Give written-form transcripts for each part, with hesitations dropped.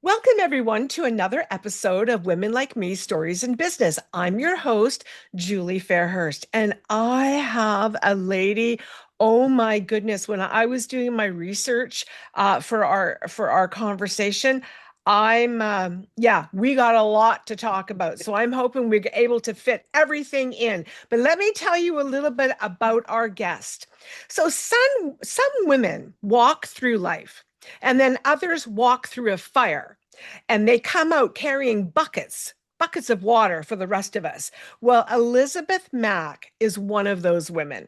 Welcome, everyone, to another episode of Women Like Me Stories in Business. I'm your host, Julie Fairhurst, and I have a lady. Oh my goodness! When I was doing my research for our conversation, we got a lot to talk about. So I'm hoping we're able to fit everything in. But let me tell you a little bit about our guest. So some women walk through life, and then others walk through a fire, and they come out carrying buckets of water for the rest of us. Well, Elisabeth Mack is one of those women.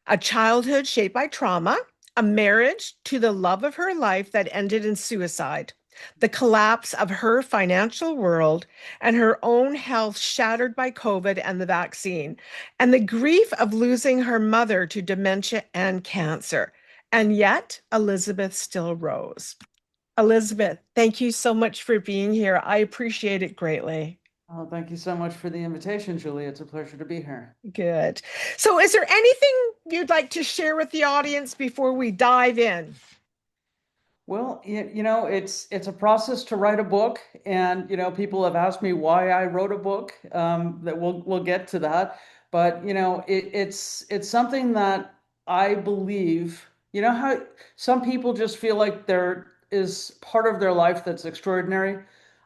A childhood shaped by trauma, a marriage to the love of her life that ended in suicide, the collapse of her financial world, and her own health shattered by COVID and the vaccine, and the grief of losing her mother to dementia and cancer. And yet, Elisabeth still rose. Elisabeth, thank you so much for being here. I appreciate it greatly. Oh, thank you so much for the invitation, Julie. It's a pleasure to be here. Good. So, is there anything you'd like to share with the audience before we dive in? Well, it's a process to write a book, and people have asked me why I wrote a book. That we'll get to that, but it's something that I believe. You know how some people just feel like there is part of their life that's extraordinary.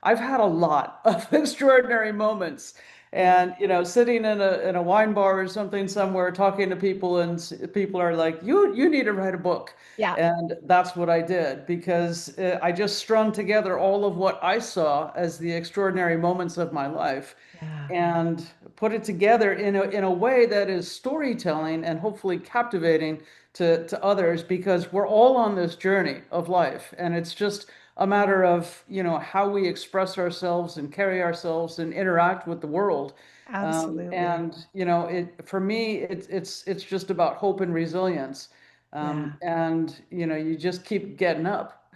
I've had a lot of extraordinary moments, Yeah. and sitting in a wine bar or something somewhere, talking to people, and people are like, "You need to write a book." Yeah. And that's what I did because I just strung together all of what I saw as the extraordinary moments of my life Yeah. and put it together in a way that is storytelling and hopefully captivating to others, because we're all on this journey of life, and it's just a matter of how we express ourselves and carry ourselves and interact with the world. Absolutely. And for me, it's just about hope and resilience. Yeah. And you just keep getting up.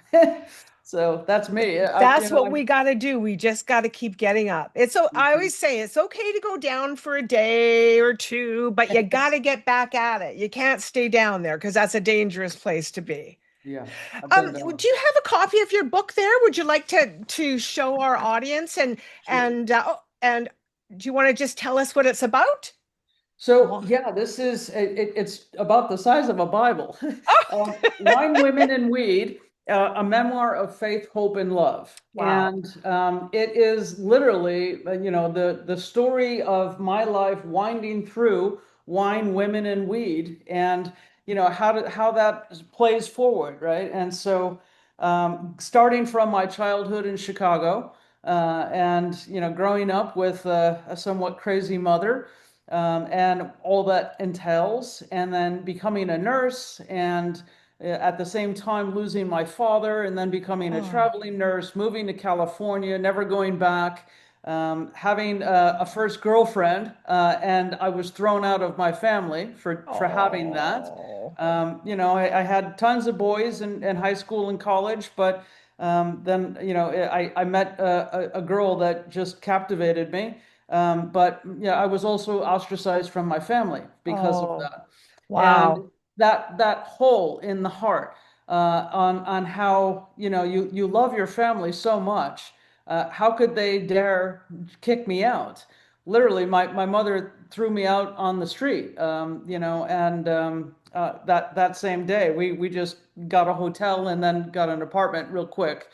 So that's me. That's what we got to do. We just got to keep getting up. It's so I Mhm. always say it's okay to go down for a day or two, but you got to get back at it. You can't stay down there because that's a dangerous place to be. Yeah, I've been down. Do you have a copy of your book there? Would you like to show our audience Sure. and do you want to just tell us what it's about? So Well, yeah, it's about the size of a Bible. oh, Wine, Women, and Weed, a memoir of faith, hope, and love. wow. And it is literally, the story of my life winding through wine, women, and weed, and how that plays forward, right? And so, starting from my childhood in Chicago, and growing up with a somewhat crazy mother, and all that entails, and then becoming a nurse, and at the same time losing my father, and then becoming a Oh, traveling nurse, moving to California, never going back, having a first girlfriend, and I was thrown out of my family for having that. oh, I had tons of boys in high school and college, but then I met a girl that just captivated me. But yeah, I was also ostracized from my family because of oh, that. And wow. that hole in the heart, on how you love your family so much. How could they dare kick me out? Literally, my mother threw me out on the street. And that same day, we just got a hotel and then got an apartment real quick.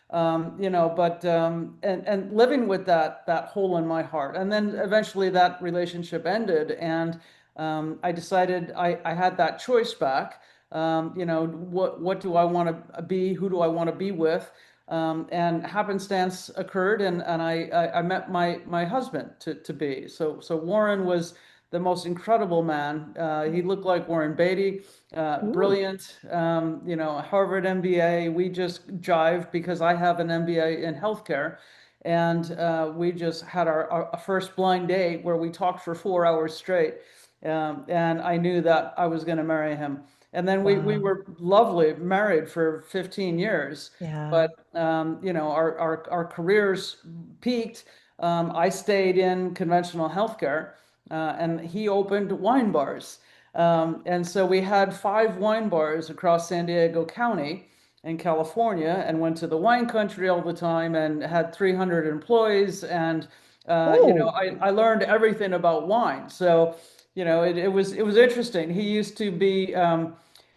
But and living with that hole in my heart, and then eventually that relationship ended, and I decided I had that choice back. What do I want to be? Who do I want to be with? And happenstance occurred, and I met my husband to be. So Warren was the most incredible man. He looked like Warren Beatty, Ooh. brilliant. Harvard MBA. We just jived because I have an MBA in healthcare, and we just had our first blind date where we talked for 4 hours straight, and I knew that I was going to marry him. And then we Wow. were lovely, married for 15 years. Yeah. But our careers peaked. I stayed in conventional healthcare, and he opened wine bars. And so we had 5 wine bars across San Diego County. in California and went to the wine country all the time and had 300 employees. And, Oh, I learned everything about wine. So, it was interesting. He used to be,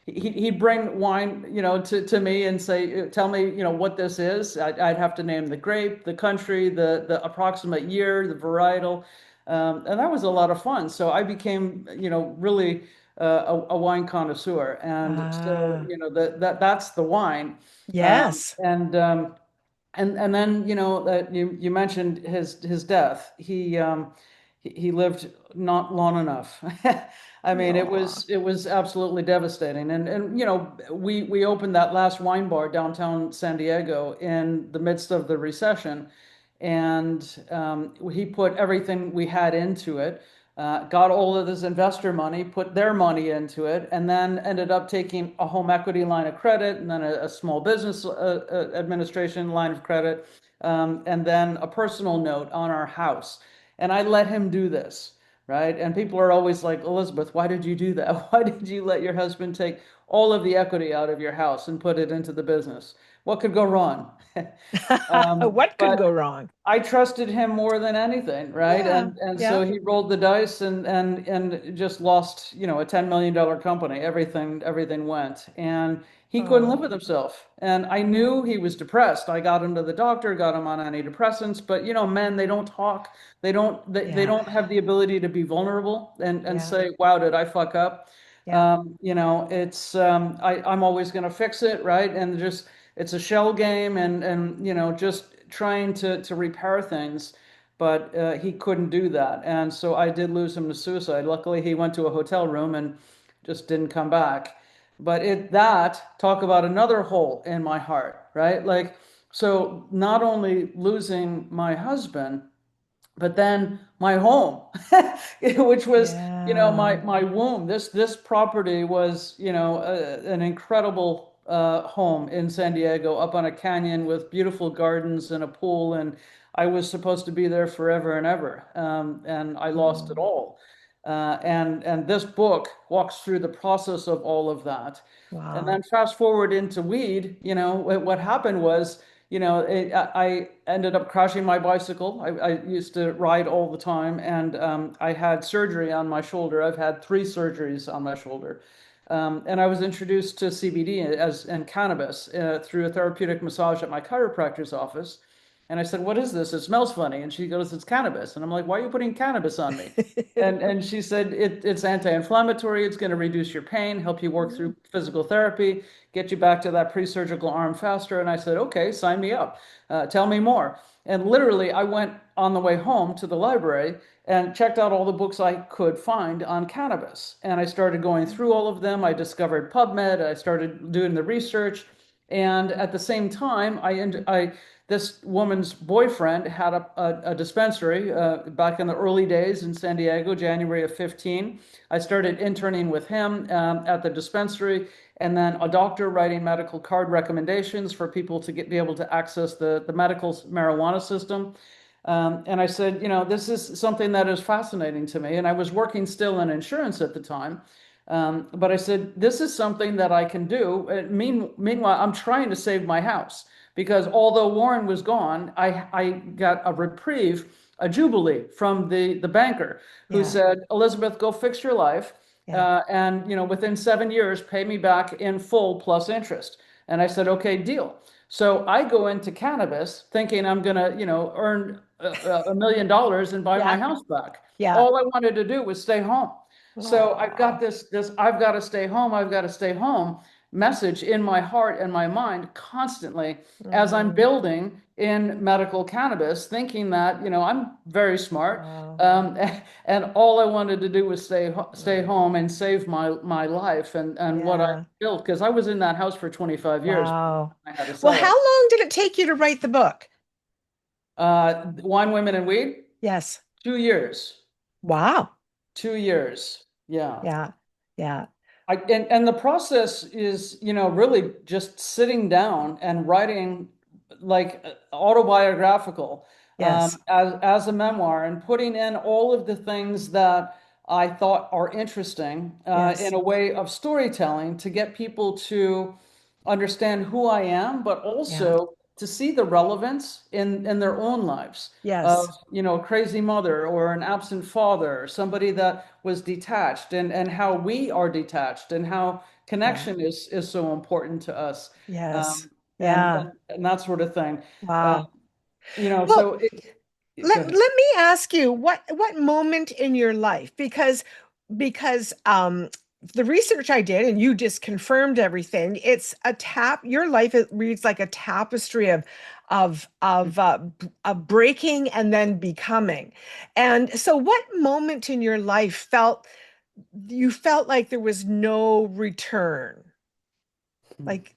he'd bring wine, to me and say, tell me, what this is. I'd have to name the grape, the country, the approximate year, the varietal. And that was a lot of fun. So I became, really a wine connoisseur. And so, ah, that's the wine. Um, yes. and um, and then that you mentioned his death. He lived not long enough. I mean, it Aw. was it was absolutely devastating. And we opened that last wine bar downtown San Diego in the midst of the recession, and he put everything we had into it. Got all of this investor money, put their money into it, and then ended up taking a home equity line of credit, and then a small business administration line of credit, and then a personal note on our house. And I let him do this, right? And people are always like, Elisabeth, why did you do that? Why did you let your husband take all of the equity out of your house and put it into the business? What could go wrong? What could go But wrong? I trusted him more than anything, right? Yeah, And yeah. so he rolled the dice and just lost, a $10 million company. Everything went. And he couldn't live with Oh, himself. And I knew he was depressed. I got him to the doctor, got him on antidepressants, but men, they don't talk. They yeah, don't have the ability to be vulnerable and yeah, say, wow, did I fuck up? yeah. It's I'm always gonna fix it, right? And just it's a shell game and just trying to repair things, but he couldn't do that, and so I did lose him to suicide. Luckily, he went to a hotel room and just didn't come back. But talk about another hole in my heart, right? Like, so not only losing my husband, but then my home, which was, Yeah. my womb. This property was, an incredible home in San Diego, up on a canyon with beautiful gardens and a pool, and I was supposed to be there forever and ever, and I lost it Oh, all. And this book walks through the process of all of that. And then wow. fast forward into weed, what happened was, I ended up crashing my bicycle. I used to ride all the time, and I had surgery on my shoulder. I've had 3 surgeries on my shoulder. And I was introduced to CBD and cannabis through a therapeutic massage at my chiropractor's office. And I said, "What is this? It smells funny." And she goes, "It's cannabis." And I'm like, "Why are you putting cannabis on me?" And she said, it's anti-inflammatory. It's going to reduce your pain, help you work through physical therapy, get you back to that pre-surgical arm faster. And I said, "Okay, sign me up. Tell me more." And literally, I went on the way home to the library and checked out all the books I could find on cannabis. And I started going through all of them. I discovered PubMed. I started doing the research. And at the same time, this woman's boyfriend had a dispensary back in the early days in San Diego, January of 15. I started interning with him at the dispensary, and then a doctor writing medical card recommendations for people to be able to access the medical marijuana system. And I said, this is something that is fascinating to me. And I was working still in insurance at the time. But I said, this is something that I can do. Meanwhile, I'm trying to save my house because although Warren was gone, I got a reprieve, a jubilee from the banker who Yeah, said, Elisabeth, go fix your life. yeah, And within 7 years, pay me back in full plus interest. And I said, okay, deal. So I go into cannabis thinking I'm gonna, earn $1 million and buy my yeah, house back. yeah. All I wanted to do was stay home. So I've got Oh, this I've got to stay home, I've got to stay home message in my heart and my mind constantly as I'm mm, building in medical cannabis, thinking that, I'm very smart. wow. Um, and all I wanted to do was stay Mm, home and save my life and what I yeah, built because I was in that house for 25 years. wow. I had to Well, sell how it. long did it take you to write the book? Wine, Women, and Weed, Yes. 2 years. Wow. 2 years. Yeah. Yeah, yeah, And the process is, really just sitting down and writing like autobiographical yes, as a memoir and putting in all of the things that I thought are interesting in yes. a way of storytelling to get people to understand who I am, but Yeah. also to see the relevance in their own lives of, Yes. a crazy mother or an absent father, or somebody that was detached, and how we are detached and how Yeah. connection is so important to us. Yes. Um, and, Yeah. and, and that sort of thing. Uh, Wow. Well, so go let ahead. me ask you what moment in your life, because the research I did, and you just confirmed everything. It's a tap your life, it reads like a tapestry of breaking and then becoming. And so what moment in your life you felt like there was no return? Like,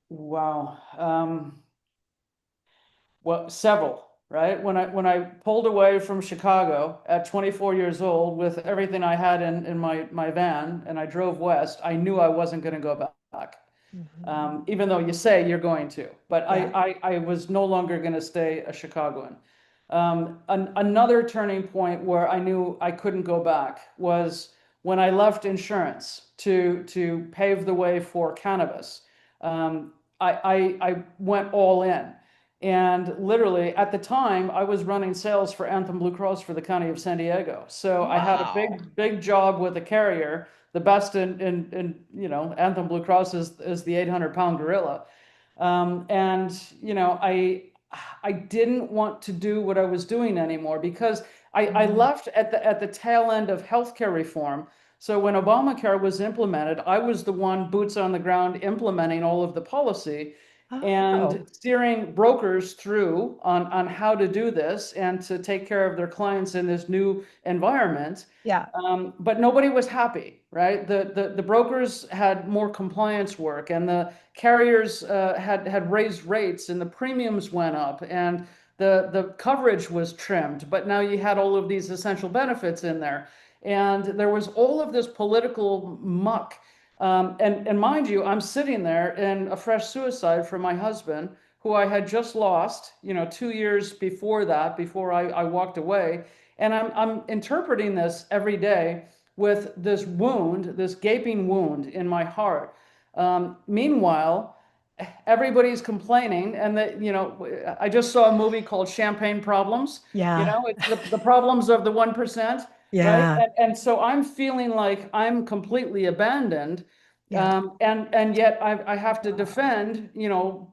Wow. Well, several, right? When I pulled away from Chicago at 24 years old with everything I had in my van and I drove west, I knew I wasn't going to go back. mhm, Even though you say you're going to, but yeah. I was no longer going to stay a Chicagoan. Another turning point where I knew I couldn't go back was when I left insurance to pave the way for cannabis. I went all in. And literally at the time, I was running sales for Anthem Blue Cross for the county of San Diego. So I had a Wow. big job with a carrier. The best Anthem Blue Cross is the 800-pound gorilla. And I didn't want to do what I was doing anymore because I Mhm. left at the tail end of healthcare reform. So when Obamacare was implemented, I was the one boots on the ground implementing all of the policy and Oh, steering brokers through on how to do this and to take care of their clients in this new environment. yeah. But nobody was happy, right? The brokers had more compliance work, and the carriers had raised rates, and the premiums went up, and the coverage was trimmed. But now you had all of these essential benefits in there, and there was all of this political muck. And mind you, I'm sitting there in a fresh suicide from my husband, who I had just lost, 2 years before that, before I walked away. And I'm interpreting this every day with this wound, this gaping wound in my heart. Meanwhile, everybody's complaining, and I just saw a movie called Champagne Problems. Yeah. It's the problems of the 1%, right? Yeah. And so I'm feeling like I'm completely abandoned. Yeah. And yet I have to defend,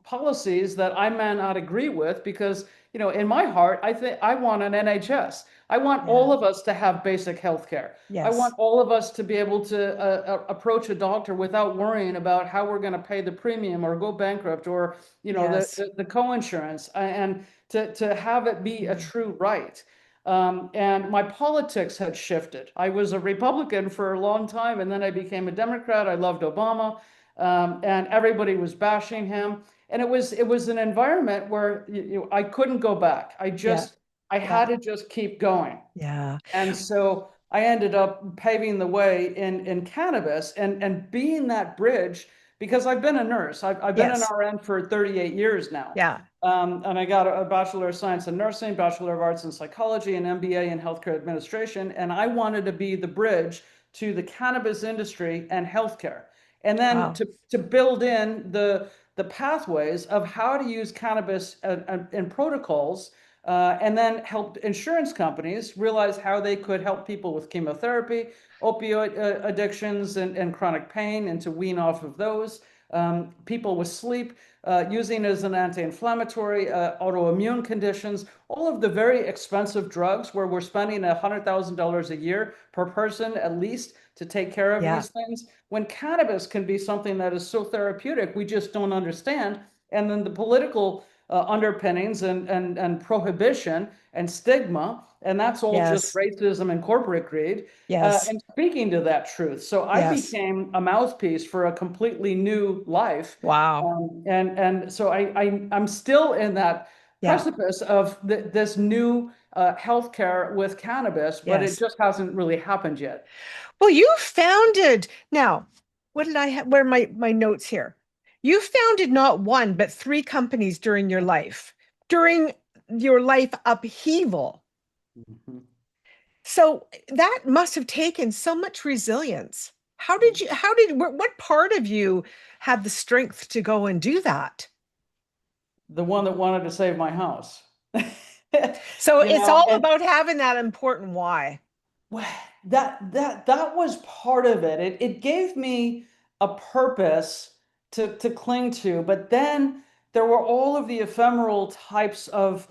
policies that I may not agree with because, in my heart, I think I want an NHS. I want Yeah. all of us to have basic health care. I want Yes. all of us to be able to approach a doctor without worrying about how we're going to pay the premium or go bankrupt or, Yes. the co-insurance, and to have it be a Mhm. true right. And my politics had shifted. I was a Republican for a long time, and then I became a Democrat. I loved Obama, and everybody was bashing him. And it was an environment where I couldn't go back. Yeah. I Yeah. had to just keep going. Yeah. And so I ended up paving the way in cannabis and being that bridge because I've been a nurse. I've been an Yes. RN for 38 years now. Yeah. And I got a Bachelor of Science in Nursing, Bachelor of Arts in Psychology, and MBA in Healthcare Administration. And I wanted to be the bridge to the cannabis industry and healthcare. And then Wow. to build in the pathways of how to use cannabis and protocols, and then help insurance companies realize how they could help people with chemotherapy, opioid addictions, and chronic pain, and to wean off of those. People with sleep, using as an anti-inflammatory, autoimmune conditions, all of the very expensive drugs where we're spending $100,000 a year per person at least to take care of Yeah. these things. When cannabis can be something that is so therapeutic, we just don't understand. And then the political underpinnings and prohibition and stigma, and that's all just Yes. racism and corporate greed. Yes. And speaking to that truth, so I Yes. became a mouthpiece for a completely new life, Wow. and so I'm still in that Yeah. precipice of this new healthcare with cannabis, but it Yes. just hasn't really happened yet. Well, you founded now. What did I have? Where are my notes here? You founded not one, but three companies during your life upheaval. Mhm. So that must have taken so much resilience. what part of you had the strength to go and do that? The one that wanted to save my house. So You it's know, all and about having that important why. well, that was part of it. It gave me a purpose to cling to, but then there were all of the ephemeral types of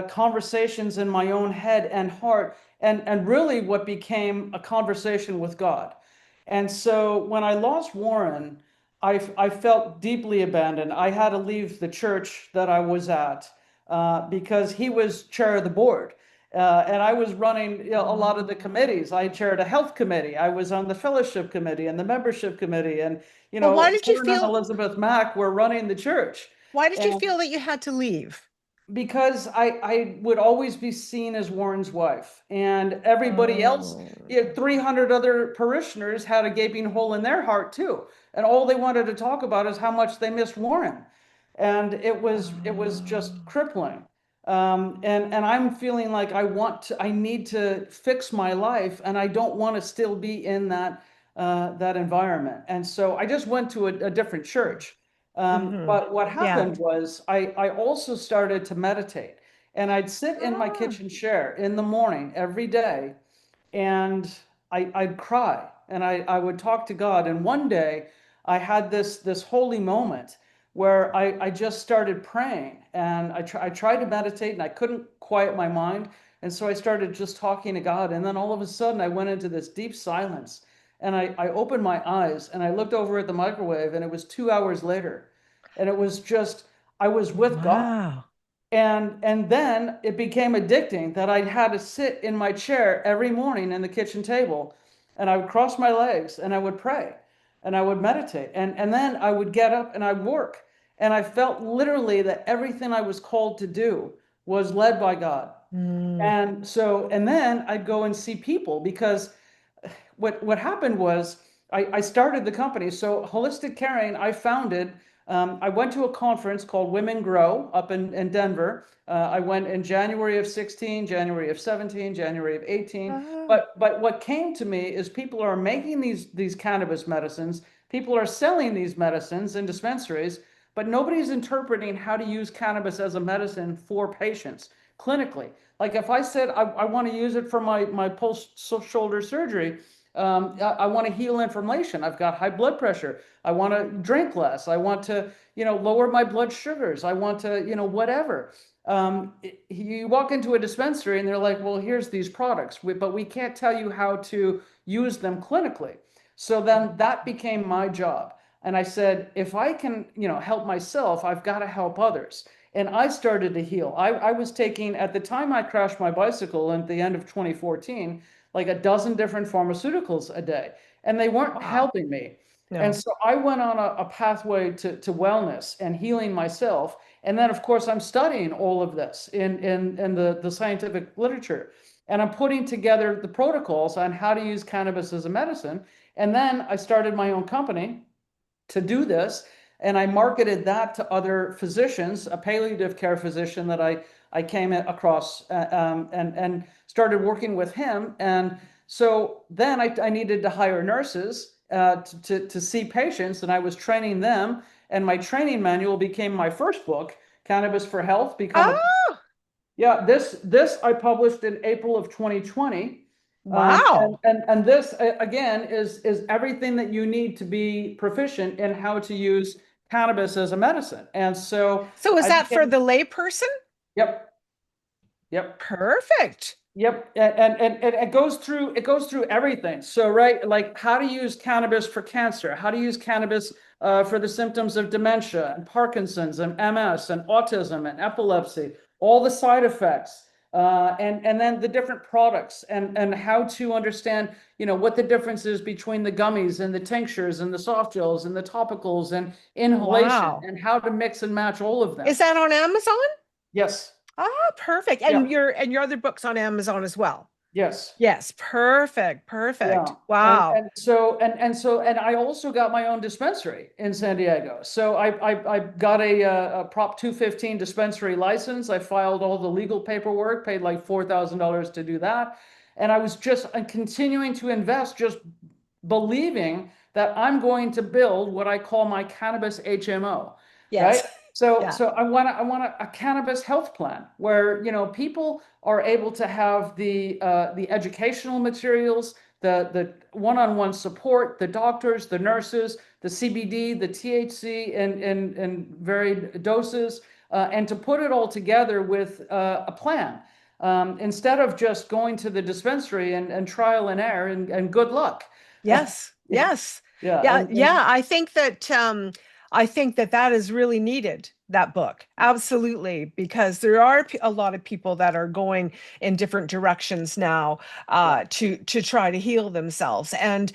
conversations in my own head and heart, and really what became a conversation with God. And so when I lost Warren, I felt deeply abandoned. I had to leave the church that I was at because he was chair of the board. And I was running, a lot of the committees. I chaired a health committee. I was on the fellowship committee and the membership committee. And, Well, Warren and Elisabeth Mack were running the church. why did you And feel that you had to leave? because I would always be seen as Warren's wife, and everybody else, Oh. 300 other parishioners had a gaping hole in their heart too, and all they wanted to talk about is how much they missed Warren, and it was just crippling. And I'm feeling like I need to fix my life, and I don't want to still be in that environment. And so I just went to a different church. Mm-hmm. But what Yeah. happened was I also started to meditate, and I'd sit in my Ah. kitchen chair in the morning every day, and I'd cry, and I would talk to God. And one day I had this holy moment where I just started praying, and I tried to meditate, and I couldn't quiet my mind. And so I started just talking to God. And then all of a sudden I went into this deep silence, and I opened my eyes, and I looked over at the microwave, and it was 2 hours later. And it was just, I was with God. Wow. And then it became addicting that I had to sit in my chair every morning in the kitchen table, and I would cross my legs, and I would pray, and I would meditate, and then I would get up and I'd work. And I felt literally that everything I was called to do was led by God. Mm. And then I'd go and see people, because what happened was I started the company. So Holistic Caring, I founded. I went to a conference called Women Grow up in Denver. I went in January of 16, January of 17, January of 18. Ah. But what came to me is people are making these cannabis medicines. People are selling these medicines in dispensaries, but nobody's interpreting how to use cannabis as a medicine for patients clinically. Like if I said I want to use it for my post shoulder surgery, I want to heal inflammation. I've got high blood pressure. I want to drink less. I want to, lower my blood sugars. I want to, whatever. You walk into a dispensary and they're like, well, here's these products, but we can't tell you how to use them clinically. So then that became my job. And I said, if I can, help myself, I've got to help others. And I started to heal. I was taking, at the time I crashed my bicycle at the end of 2014, like a dozen different pharmaceuticals a day, and they weren't Wow. helping me. And No. so I went on a pathway to wellness and healing myself. And then, of course, I'm studying all of this in the scientific literature. And I'm putting together the protocols on how to use cannabis as a medicine. And then I started my own company to do this. And I marketed that to other physicians, a palliative care physician that I came across, and started working with him. And so then I needed to hire nurses to see patients, and I was training them. And my training manual became my first book, Cannabis for Health, Become a Oh, yeah, this I published in April of 2020. And, wow. and and this again is everything that you need to be proficient in how to use cannabis as a medicine. And so So is I that for became, the layperson? yep, yep. Perfect. Yep, and it goes through everything. So right, like how to use cannabis for cancer, how to use cannabis for the symptoms of dementia and Parkinson's and MS and autism and epilepsy, all the side effects, and then the different products and how to understand, what the difference is between the gummies and the tinctures and the soft gels and the topicals and inhalation Wow. and how to mix and match all of them. Is that on Amazon? Yes. Ah, perfect. Yeah. And your other books on Amazon as well. Yes. Yes, perfect. Yeah. Perfect. And Wow. and so and I also got my own dispensary in San Diego. So I got a Prop 215 dispensary license. I filed all the legal paperwork, paid like $4,000 to do that. And I was just continuing to invest just believing that I'm going to build what I call my cannabis HMO, right? Yes. So, Yeah. so I want a cannabis health plan where, people are able to have the educational materials, the one-on-one support, the doctors, the nurses, the CBD, the THC, and varied doses, and to put it all together with a plan. Instead of just going to the dispensary and trial and error and good luck. Yes. Yes. Yeah, Yeah. and Yeah. I think that that is really needed, that book. Absolutely. Because there are a lot of people that are going in different directions now yeah. to try to heal themselves and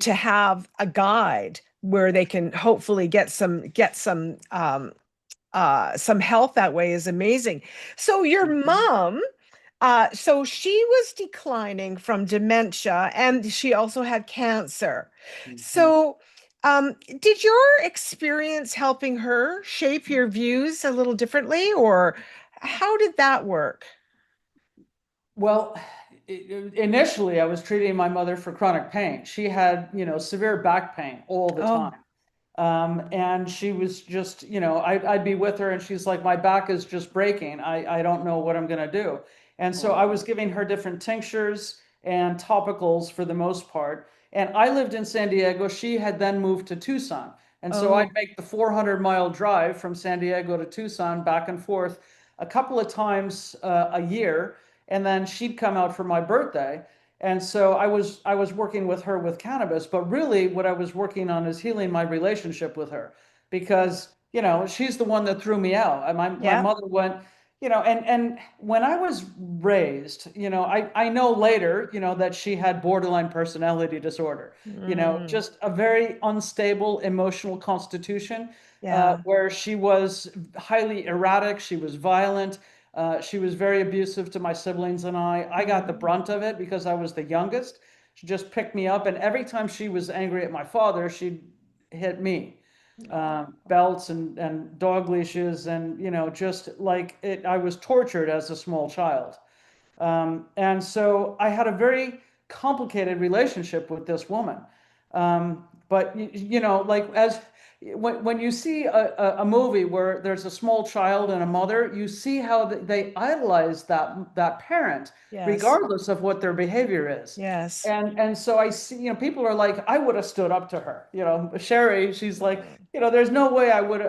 to have a guide where they can hopefully get some health that way is amazing. So your Mhm. mom, so she was declining from dementia and she also had cancer. Mhm. So, did your experience helping her shape your views a little differently, or how did that work? Well, initially I was treating my mother for chronic pain. She had, severe back pain all the Oh, time. And she was just, I'd be with her and she's like, my back is just breaking. I don't know what I'm going to do. And so I oh, was giving her different tinctures and topicals for the most part. And I lived in San Diego. She had then moved to Tucson. And so I'd oh, make the 400-mile drive from San Diego to Tucson back and forth a couple of times a year. And then she'd come out for my birthday. And so I was working with her with cannabis, but really what I was working on is healing my relationship with her because, she's the one that threw me out. My yeah. mother went, and when I was raised, I know later, that she had borderline personality disorder, Mm, just a very unstable emotional constitution, yeah. where she was highly erratic, she was violent. She was very abusive to my siblings and I. I got the Mm, brunt of it because I was the youngest. She just picked me up, and every time she was angry at my father, she'd hit me. oh, Belts and dog leashes, and just like it, I was tortured as a small child. And so I had a very complicated relationship with this woman. But like as when you see a movie where there's a small child and a mother, you see how they idolize that parent, yes. regardless of what their behavior is. Yes. And so I see, people are like, I would have stood up to her. Sherry, she's like, Mm, there's no way I would.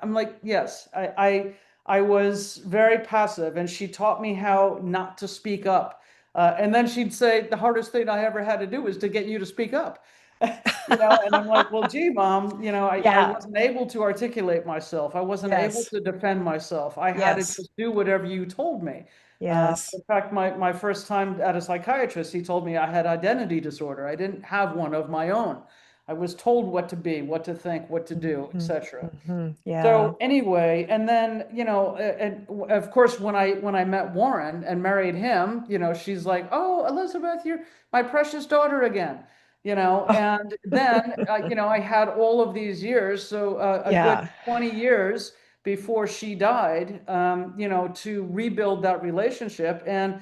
I'm like, yes, I was very passive, and she taught me how not to speak up. And then she'd say, the hardest thing I ever had to do was to get you to speak up. And I'm like, well, gee, mom, I yeah. wasn't able to articulate myself. I wasn't able Yes. to defend myself. I had to Yes. just do whatever you told me. Yes. In fact, my first time at a psychiatrist, he told me I had identity disorder. I didn't have one of my own. I was told what to be, what to think, what to do, Mhm, etc. mhm, yeah. So anyway, and then and of course, when I met Warren and married him, she's like, "Oh, Elizabeth, you're my precious daughter again," Oh, And then I had all of these years, so a good yeah. 20 years before she died, to rebuild that relationship. And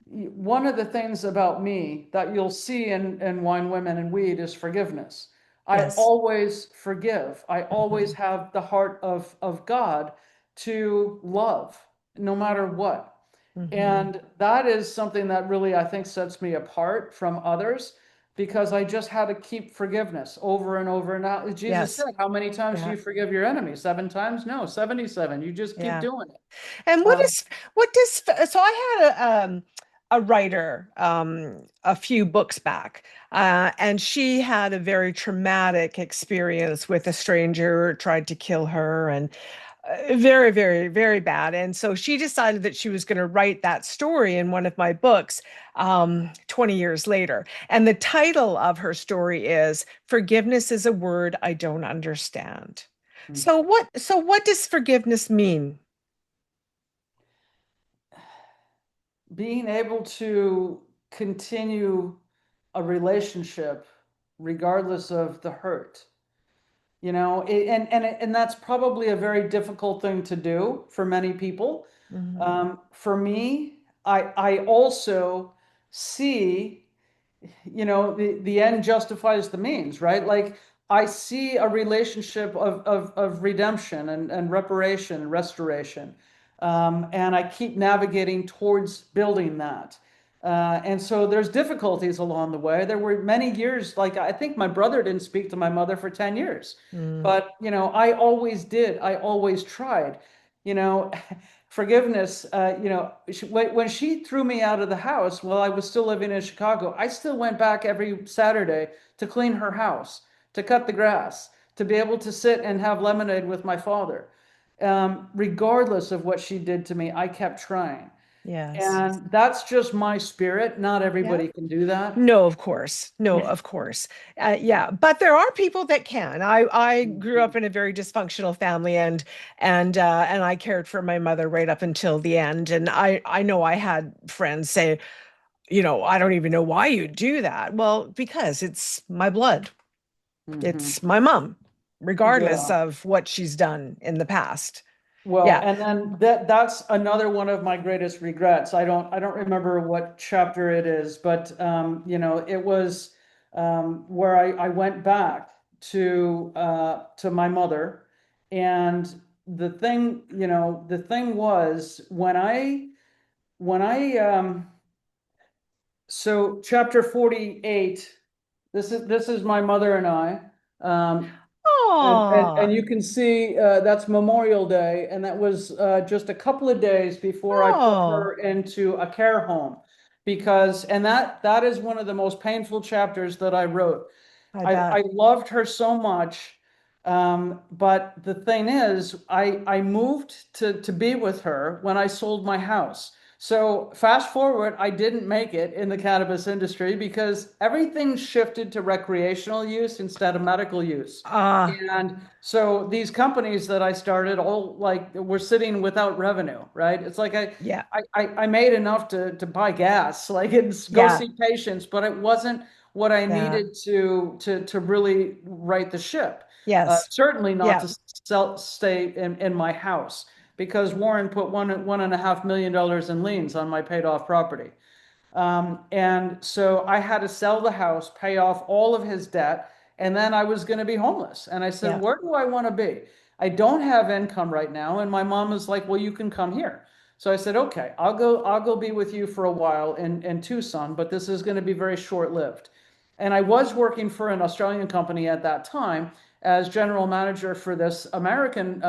one of the things about me that you'll see in Wine, Women, and Weed is forgiveness. I Yes. always forgive. I always Mhm, have the heart of God to love, no matter what. mhm. And that is something that really, I think, sets me apart from others because I just had to keep forgiveness over and over. And now, Jesus Yes. said, how many times do Yeah. you forgive your enemy? 7 times? No, 77. You just keep Yeah. doing it. And Um, what does so I had a writer a few books back and she had a very traumatic experience with a stranger who tried to kill her and very, very, very bad. And so she decided that she was going to write that story in one of my books 20 years later. And the title of her story is Forgiveness is a Word I Don't Understand. So what does forgiveness mean? being able to continue a relationship regardless of the hurt, and that's probably a very difficult thing to do for many people. Mhm. For me, I also see the end justifies the means, right? Like I see a relationship of redemption and reparation and restoration. And I keep navigating towards building that. And so there's difficulties along the way. There were many years, like I think my brother didn't speak to my mother for 10 years. Mm. But, I always did. I always tried. You know, forgiveness, when she threw me out of the house while I was still living in Chicago, I still went back every Saturday to clean her house, to cut the grass, to be able to sit and have lemonade with my father. Regardless of what she did to me, I kept trying. Yes. And that's just my spirit. Not Yeah. everybody can do that. No, of course. No, of course. Yeah, but there are people that can. I grew up in a very dysfunctional family, and I cared for my mother right up until the end. And I know I had friends say, I don't even know why you do that. Well, because it's my blood. Mhm. It's my mom, regardless Yeah. of what she's done in the past. Well, Yeah. and then that's another one of my greatest regrets. I don't remember what chapter it is, but it was where I went back to my mother, and the thing was when I so chapter 48. This is my mother and I. Um, and Oh, you can see that's Memorial Day, and that was just a couple of days before I put oh, her into a care home, and that is one of the most painful chapters that I wrote. I I bet. loved her so much, but the thing is, I moved to be with her when I sold my house. So fast forward, I didn't make it in the cannabis industry because everything shifted to recreational use instead of medical use. Ah, And so these companies that I started all like were sitting without revenue, right? It's like I yeah, I, I made enough to buy gas, like it's go yeah, see patients, but it wasn't what I yeah, needed to really right the ship. yes, Certainly not yeah, to stay in my house because Warren put $1.5 million in liens on my paid off property. And so I had to sell the house, pay off all of his debt, and then I was going to be homeless. And I said, yeah, where do I want to be? I don't have income right now. And my mom was like, well, you can come here. So I said, okay, I'll go be with you for a while in Tucson, but this is going to be very short-lived. And I was working for an Australian company at that time as general manager for this American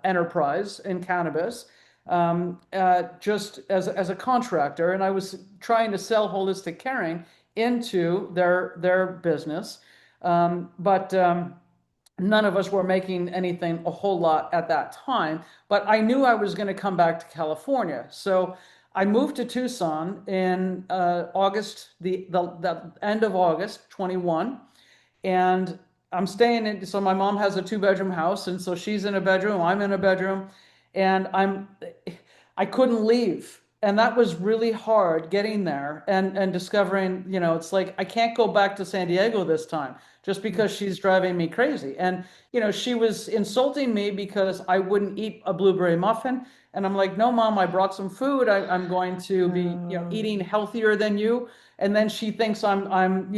enterprise in cannabis, just as a contractor. And I was trying to sell holistic caring into their business. But none of us were making anything a whole lot at that time. But I knew I was going to come back to California. So I moved to Tucson in August, the end of August 21. And I'm staying in, so my mom has a two-bedroom house, and so she's in a bedroom, I'm in a bedroom, and I couldn't leave. And that was really hard getting there and discovering, it's like I can't go back to San Diego this time just because she's driving me crazy. And she was insulting me because I wouldn't eat a blueberry muffin. And I'm like, no, mom, I brought some food. I'm going to be, eating healthier than you. And then she thinks I'm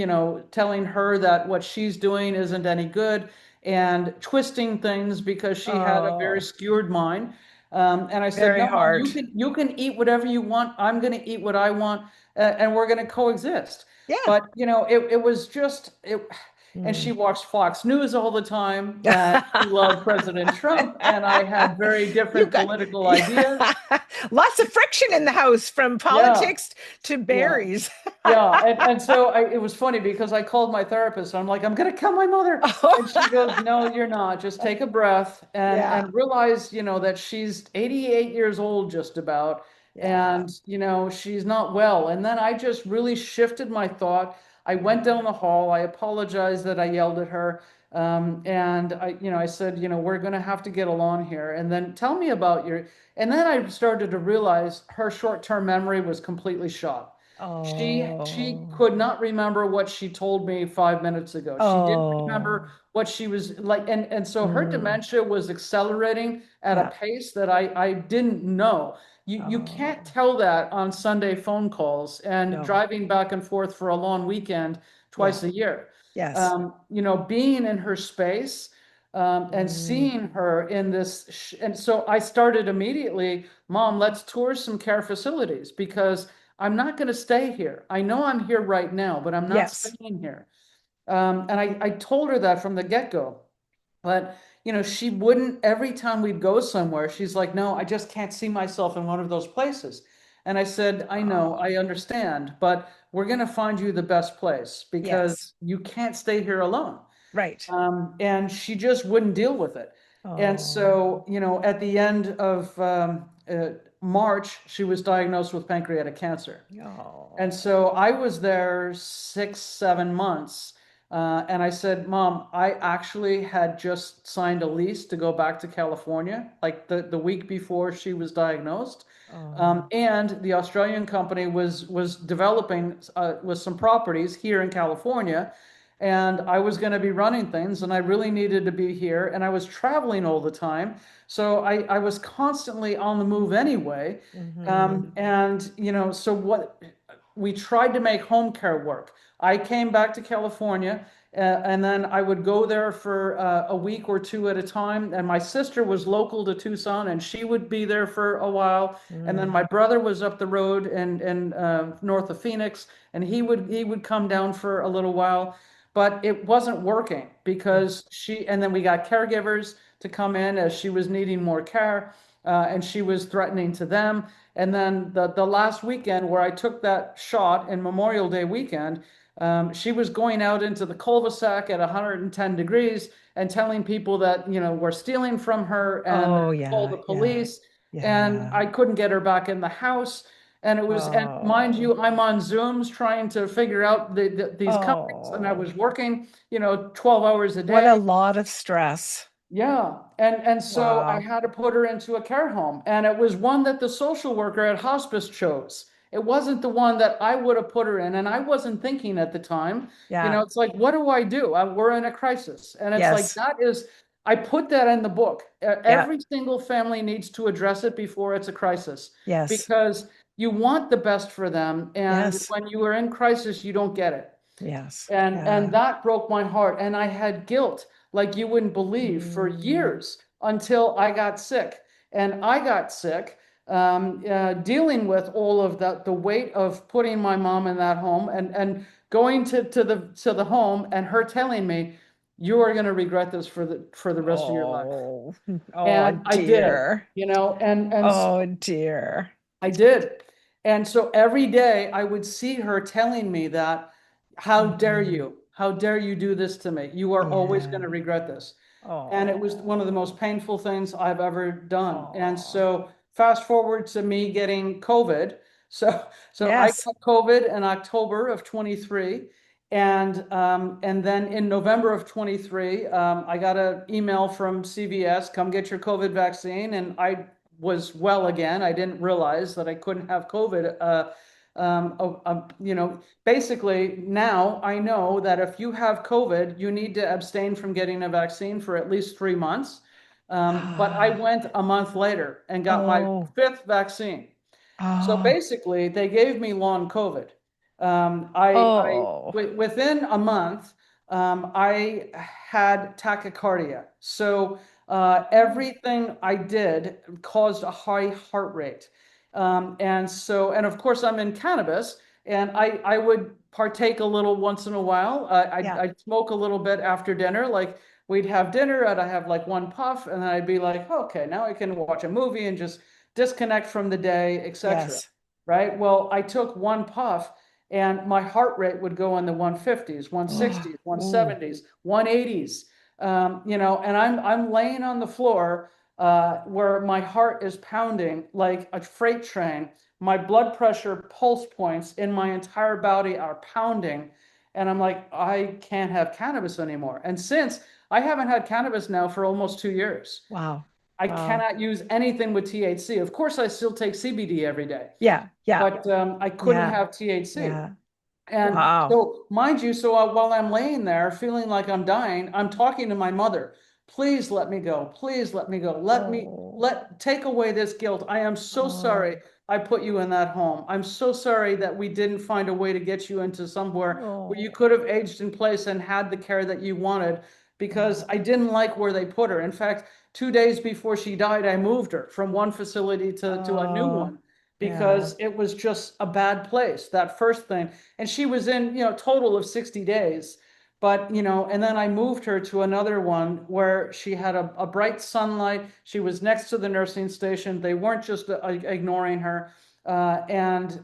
telling her that what she's doing isn't any good and twisting things because she had a very oh, skewed mind. And I said, very no, mom, hard. you can eat whatever you want. I'm going to eat what I want, and we're going to coexist. Yeah. But it was just it. And she Mm. watched Fox News all the time, and she loved President Trump, and I had very You different got political yeah. ideas. Lots of friction in the house from Yeah, politics to yeah. berries. Yeah, and so it was funny because I called my therapist. And I'm like, I'm gonna kill my mother, and she goes, "No, you're not. Just take a breath Yeah. and realize, that she's 88 years old, just about, Yeah. and she's not well." And then I just really shifted my thought. I went down the hall. I apologized that I yelled at her, and I said, we're gonna have to get along here. And then tell me about your. And then I started to realize her short-term memory was completely shot. She Oh. could not remember what she told me 5 minutes ago. She didn't remember Oh. what she was like, and so her Mm. dementia was accelerating at a Yeah. pace that I didn't know. You can't Oh, tell that on Sunday phone calls and no. driving back and forth for a long weekend Yeah. twice a year. Yes. Being in her space, and Mm, seeing her in this, and so I started immediately, Mom, let's tour some care facilities because I'm not going to stay here. I know I'm here right now, but I'm not yes. staying here. And I told her that from the get-go. But, she wouldn't, every time we'd go somewhere, she's like, no, I just can't see myself in one of those places. And I said, I know, Oh, I understand, but we're going to find you the best place yes. because you can't stay here alone. Right. And she just wouldn't deal with it. And Oh, so, at the end of March, she was diagnosed with pancreatic cancer. And oh. so I was there 6, 7 months. And I said, Mom, I actually had just signed a lease to go back to California, like the week before she was diagnosed. Oh. And the Australian company was developing with some properties here in California. And I was going to be running things, and I really needed to be here. And I was traveling all the time. So I was constantly on the move anyway. Mm-hmm. So what we tried to make home care work. I came back to California, and then I would go there for a week or two at a time. And my sister was local to Tucson, and she would be there for a while. And then Mm, my brother was up the road and north of Phoenix, and he would come down for a little while. But it wasn't working mm, because and then we got caregivers to come in as she was needing more care, and she was threatening to them. And then the last weekend where I took that shot in Memorial Day weekend, she was going out into the cul-de-sac at 110 degrees and telling people that, we're stealing from her and oh, call yeah. the Yeah. police. And Yeah. I couldn't get her back in the house. And mind Oh. you, I'm on Zooms trying to figure out these companies, and I Oh. was working, 12 hours a What a day. lot of stress. Yeah. And so I Wow. had to put her into a care home. And it was one that the social worker at hospice chose. It wasn't the one that I would have put her in. And I wasn't thinking at the time, Yeah. it's like, what do I do? We're in a crisis. And it's like, Yes. I put that in the book. Yeah. Every single family needs to address it before it's a crisis Yes. because you want the best for them. And Yes. when you are in crisis, you don't get it. Yes. And Yeah. that broke my heart. And I had guilt like you wouldn't believe for Mm. years until I got sick. And I got sick, dealing with all of the weight of putting my mom in that home and going to the home and her telling me, you are going to regret this for the rest of your life. Oh. Oh, And I did, dear. and Oh, dear. I did. And so every day I would see her telling me that, how dare Mhm. you? How dare you do this to me? You are always going Yeah. to regret this. And it was one of the Oh. most painful things I've ever done. And Oh. so fast forward to me getting COVID. So I Yes. got COVID in October of 23. And then in November of 23, I got an email from CVS, come get your COVID vaccine. And I was well again. I didn't realize that I couldn't have COVID. Basically, now I know that if you have COVID, you need to abstain from getting a vaccine for at least 3 months. But I went a month later and got my Oh. fifth vaccine. So Oh. basically, they gave me long COVID. Oh. Within a month, I had tachycardia. So Oh. everything I did caused a high heart rate. And of course, I'm in cannabis, and I would partake a little once in a while. Yeah. I'd smoke a little bit after dinner, like we'd have dinner, and I'd have like one puff, and then I'd be like, okay, now I can watch a movie and just disconnect from the day, etc. Yes. Right? Well, I took one puff and my heart rate would go in the 150s, Oh. 160s, Ooh. 170s, 180s. And I'm laying on the floor where my heart is pounding like a freight train. My blood pressure pulse points in my entire body are pounding. And I'm like, I can't have cannabis anymore. And since I haven't had cannabis now for almost 2 years, Wow. I Wow. cannot use anything with THC. Of course, I still take CBD every day, Yeah. Yeah. but I couldn't Yeah. have THC. Yeah. And Wow. so, mind you, so while I'm laying there feeling like I'm dying, I'm talking to my mother. please let me go. Please let me go. Oh, Take away this guilt. I am so oh, sorry I put you in that home. I'm so sorry that we didn't find a way to get you into somewhere where you oh, could have aged in place and had the care that you wanted because yeah. I didn't like where they put her. In fact, 2 days before she died, I moved her from one facility to a new Oh, one yeah. because it was just a bad place, that first thing. And she was in, total of 60 days. But, and then I moved her to another one where she had a bright sunlight. She was next to the nursing station. They weren't just ignoring her. And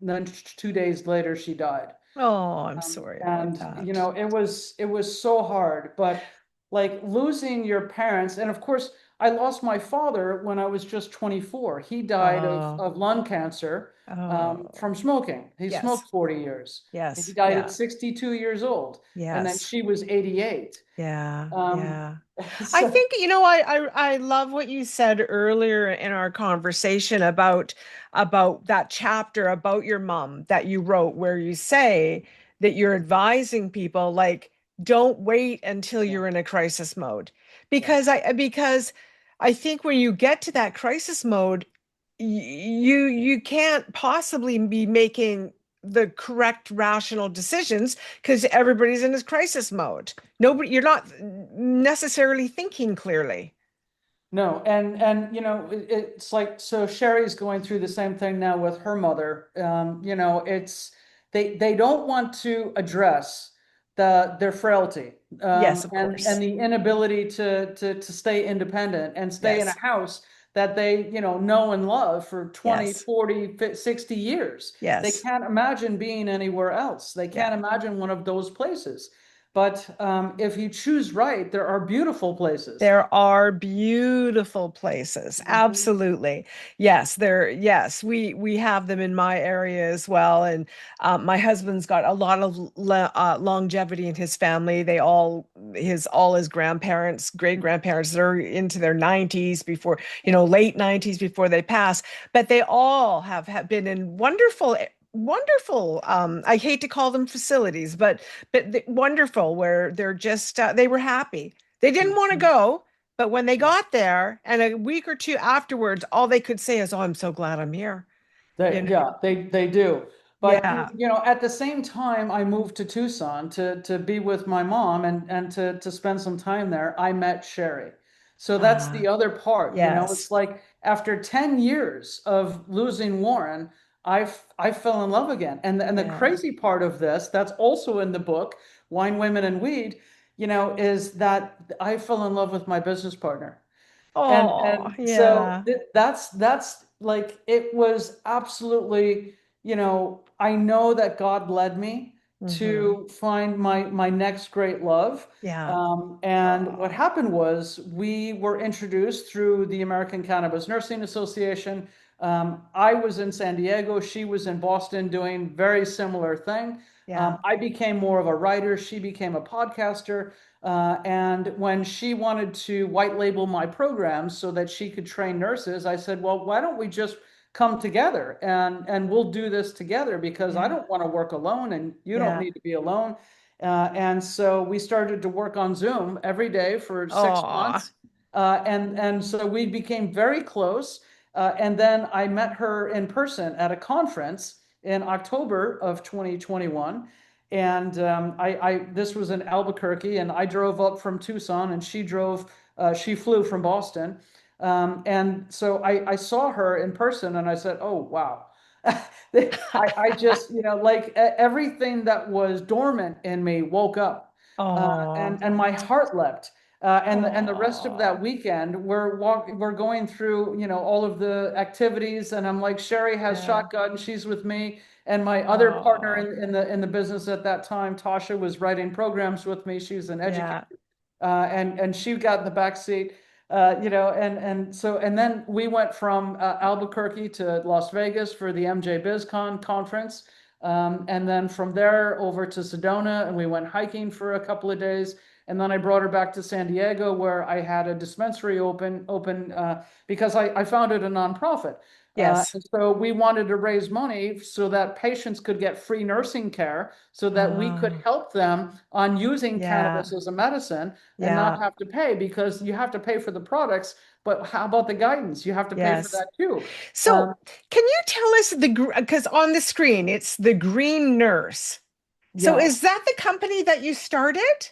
then 2 days later, she died. Oh, I'm sorry about And that. it was so hard, but like losing your parents, and of course, I lost my father when I was just 24. He died of, Oh, of lung cancer oh, from smoking. He yes, smoked 40 years. And he yes, died at yeah, 62 years old, and then yes, she was 88. yeah, Um, yeah. I so think, I love what you said earlier in our conversation about that chapter about your mom that you wrote where you say that you're advising people like don't wait until yeah, you're in a crisis mode yeah. because I think when you get to that crisis mode you can't possibly be making the correct rational decisions because everybody's in this crisis mode. You're not necessarily thinking clearly. No, and it's like so Sherry's going through the same thing now with her mother. It's they don't want to address their frailty Yes, of and course. the inability to stay independent and stay in a Yes, house that they know and love for 20, yes, 40, 60 years. They yes. can't imagine being anywhere else. They Yeah. can't imagine one of those places. But if you choose right, there are beautiful places. There are beautiful places. Mhm. Absolutely. Yes, we have them in my area as well. And my husband's got a lot of longevity in his family. All his grandparents, great grandparents, they're into their 90s before, late 90s before they pass. But they all have been in wonderful, I hate to call them facilities, but wonderful where they were happy. They didn't want to Mhm. go, but when they got there and a week or two afterwards, all they could say is, "Oh, I'm so glad I'm here." You know? Yeah, they do. But Yeah. at the same time, I moved to Tucson to be with my mom and to spend some time there. I met Sherry. So that's Ah, the other part. yes. It's like after 10 years of losing Warren, I fell in love again. And the Yeah. crazy part of this, that's also in the book, Wine, Women, and Weed, is that I fell in love with my business partner. And Oh, and so yeah. that's like it was absolutely, I know that God led me Hmm. to find my next great love. Yeah. And what Oh, happened was we were introduced through the American Cannabis Nursing Association. I was in San Diego, she was in Boston doing very similar thing. yeah. I became more of a writer, she became a podcaster. And when she wanted to white label my programs so that she could train nurses, I said, well, why don't we just come together and we'll do this together because I Yeah. don't want to work alone and you don't Yeah. need to be alone. And so we started to work on Zoom every day for six Oh, months. And so we became very close. And then I met her in person at a conference in October of 2021. And this was in Albuquerque, and I drove up from Tucson, and she flew from Boston. And so I saw her in person, and I said, "Oh, wow." I just, like everything that was dormant in me woke up, oh, and my heart leapt. And the rest of oh, that weekend, we're going through, all of the activities, and I'm like, Sherry has yeah. shotgun, she's with me, and my other partner Oh, in the business at that time, Tasha, was writing programs with me. She's an educator, yeah. and she got in the back seat, and then we went from Albuquerque to Las Vegas for the MJ BizCon conference, and then from there over to Sedona, and we went hiking for a couple of days, And then I brought her back to San Diego, where I had a dispensary open because I founded a nonprofit. Yes. And so we wanted to raise money so that patients could get free nursing care, so that we could Oh, help them on using yeah. cannabis as a medicine and not Yeah. have to pay, because you have to pay for the products, but how about the guidance? You have to pay for Yes. that too. So, can you tell us because on the screen it's the Green Nurse. So, Yeah. is that the company that you started?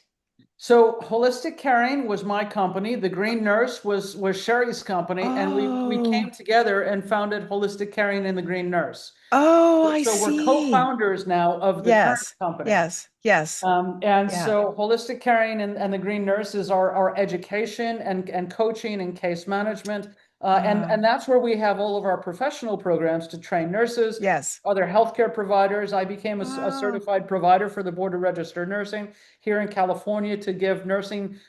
So Holistic Caring was my company. The Green Nurse was Sherry's company, and we came Oh, together and founded Holistic Caring and the Green Nurse. oh, I So we're see. co-founders now of the current Yes. company. Yes. Yes. And Yeah. so Holistic Caring and the Green Nurse is our education and coaching and case management. And Wow. that's where we have all of our professional programs to train nurses, Yes. other healthcare providers. I became a Wow. certified provider for the Board of Registered Nursing here in California to give nursing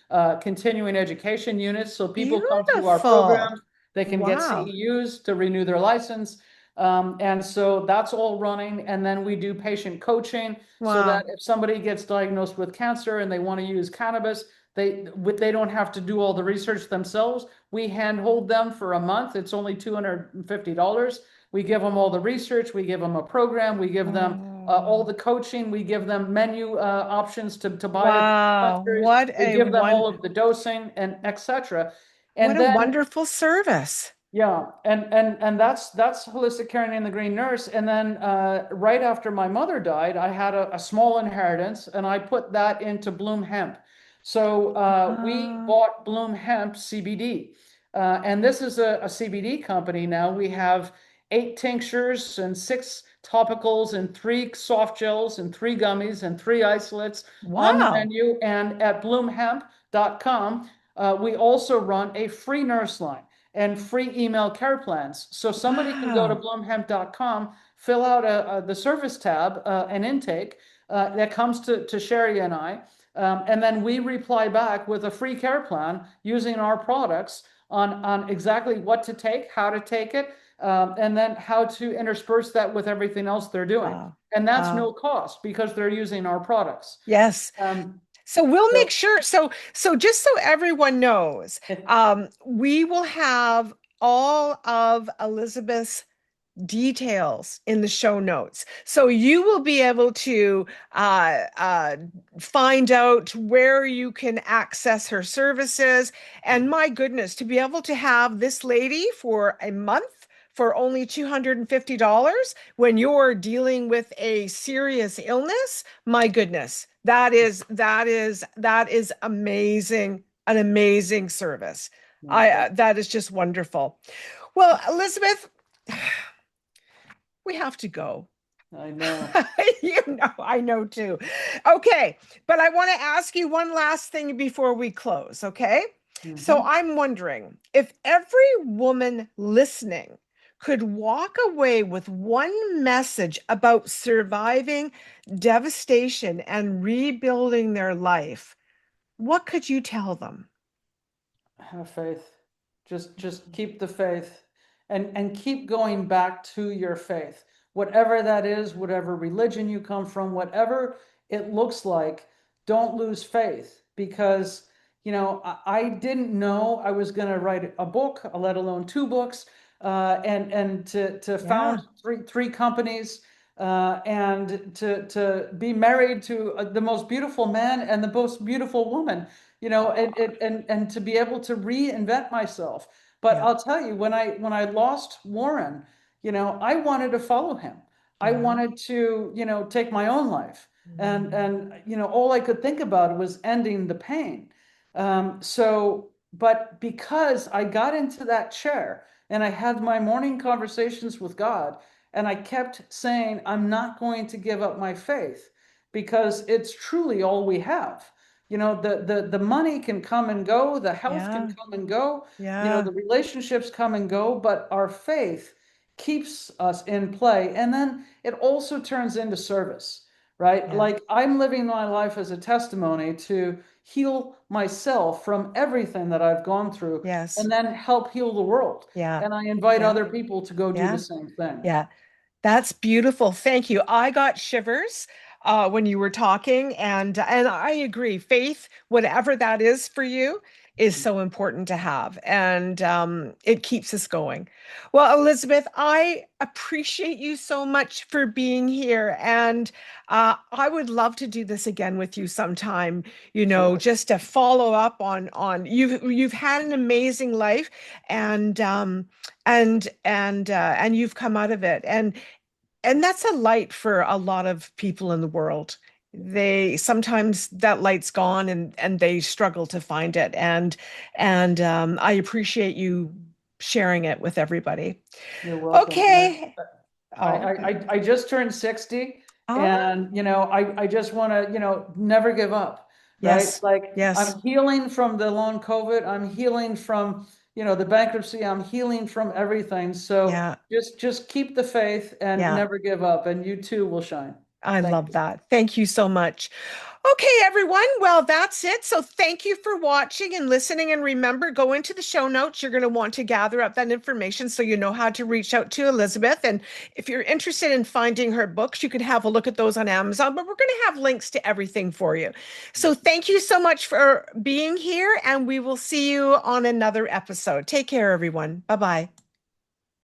continuing education units. So people come through our Beautiful. programs, they can get Wow. CEUs to renew their license. And so that's all running. And then we do patient coaching so that Wow. if somebody gets diagnosed with cancer and they want to use cannabis, they don't have to do all the research themselves. We handhold them for a month. It's only $250. We give them all the research. We give them a program. We give them all Oh. the coaching. We give them menu options to buy at the Wow. dispensaries. We give them all of the dosing and etc. What And a then wonderful service. yeah, and that's Holistic Caring and the Green Nurse. And then right after my mother died, I had a small inheritance, and I put that into Bloom Hemp. So we Ah, bought Bloom Hemp CBD, and this is a CBD company now. We have 8 tinctures and 6 topicals and 3 soft gels and 3 gummies and 3 isolates on the wow. menu. And at bloomhemp.com, we also run a free nurse line and free email care plans. So somebody can go to Wow. bloomhemp.com, fill out the service tab, an intake that comes to Sherry and I, and then we reply back with a free care plan using our products on exactly what to take, how to take it, and then how to intersperse that with everything else they're doing. Wow. And that's Wow. no cost because they're using our products. Yes. Um, So we'll make so sure. So just so everyone knows, we will have all of Elizabeth's details in the show notes. So you will be able to find out where you can access her services. And my goodness, to be able to have this lady for a month for only $250 when you're dealing with a serious illness, my goodness, that is amazing, an amazing service. I well, that is just wonderful. Well, Elizabeth, we have to go. I know. You know, I know too. Okay, but I want to ask you one last thing before we close, okay? So Mhm. I'm wondering if every woman listening could walk away with one message about surviving devastation and rebuilding their life, what could you tell them? Have faith. Just keep the faith and keep going back to your faith. Whatever that is, whatever religion you come from, whatever it looks like, don't lose faith, because I didn't know I was going to write a book, let alone 2 books, and to Yeah, found three companies, and to be married to the most beautiful man and the most beautiful woman, oh, and to be able to reinvent myself. But yeah, I'll tell you, when I lost Warren, I wanted to follow him. I yeah, wanted to, take my own life. And mm, and all I could think about was ending the pain. But because I got into that chair and I had my morning conversations with God, and I kept saying, I'm not going to give up my faith, because it's truly all we have. The money can come and go, the health can yeah, come and go, yeah, the relationships come and go, but our faith keeps us in play. And then it also turns into service, right? yeah, Like, I'm living my life as a testimony to heal myself from everything that I've gone through, yes, and then help heal the world. yeah, And I invite yeah, other people to go do the yeah, same thing. yeah. That's beautiful. Thank you. I got shivers. when you were talking, and I agree. Faith, whatever that is for you, is so important to have, and it keeps us going. Well, Elisabeth, I appreciate you so much for being here, and I would love to do this again with you sometime. Sure. Just to follow up on you've had an amazing life, and and you've come out of it, and that's a light for a lot of people in the world. They sometimes that light's gone, and they struggle to find it. And I appreciate you sharing it with everybody. You're welcome. Okay. Oh, I just turned 60, oh, and I just want to, never give up, right? yes, Like yes, I'm healing from the long COVID. I'm healing from, the bankruptcy. I'm healing from everything. So yeah, just keep the faith and yeah. never give up, and you too will shine. I Thank love you. that. Thank you so much. Okay, everyone. Well, that's it. So thank you for watching and listening. And remember, go into the show notes. You're going to want to gather up that information so you know how to reach out to Elisabeth. And if you're interested in finding her books, you can have a look at those on Amazon. But we're going to have links to everything for you. So thank you so much for being here. And we will see you on another episode. Take care, everyone. Bye bye.